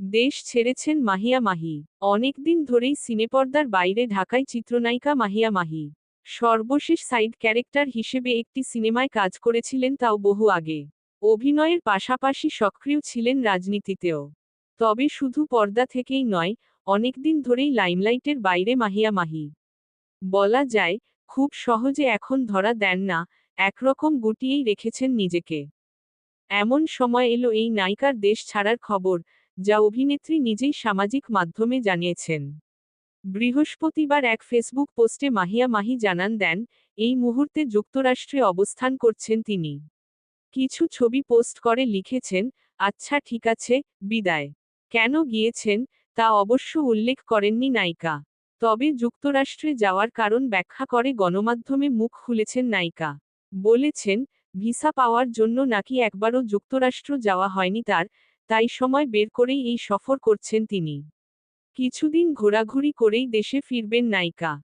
দেশ ছেড়েছেন মাহিয়া মাহি। অনেকদিন ধরেই সিনেপর্দার বাইরে ঢাকায় চিত্রনায়িকা মাহিয়া মাহি। সর্বশেষ সাইড ক্যারেক্টার হিসেবে একটি সিনেমায় কাজ করেছিলেন, তাও বহু আগে। অভিনয়ের পাশাপাশি সক্রিয় ছিলেন রাজনীতিতেও। তবে শুধু পর্দা থেকেই নয়, অনেকদিন ধরেই লাইমলাইটের বাইরে মাহিয়া মাহি। বলা যায়, খুব সহজে এখন ধরা দেন না, একরকম গুটিয়েই রেখেছেন নিজেকে। এমন সময় এলো এই নায়িকার দেশ ছাড়ার খবর, যা অভিনেত্রী নিজেই সামাজিক মাধ্যমে জানিয়েছেন। বৃহস্পতিবার এক ফেসবুক পোস্টে মাহিয়া মাহি জানান দেন, এই মুহূর্তে যুক্তরাষ্ট্রে অবস্থান করছেন তিনি। কিছু ছবি পোস্ট করে লিখেছেন, আচ্ছা ঠিক আছে, বিদায়। কেন গিয়েছেন, তা অবশ্য উল্লেখ করেননি নায়িকা। তবে যুক্তরাষ্ট্রে যাওয়ার কারণ ব্যাখ্যা করে গণমাধ্যমে মুখ খুলেছেন নায়িকা। বলেছেন, ভিসা পাওয়ার জন্য নাকি একবারও যুক্তরাষ্ট্র যাওয়া হয়নি তার, তাই সময় বের করেই এই সফর করছেন তিনি। কিছুদিন ঘোরাঘুরি করেই দেশে ফিরবেন নায়িকা।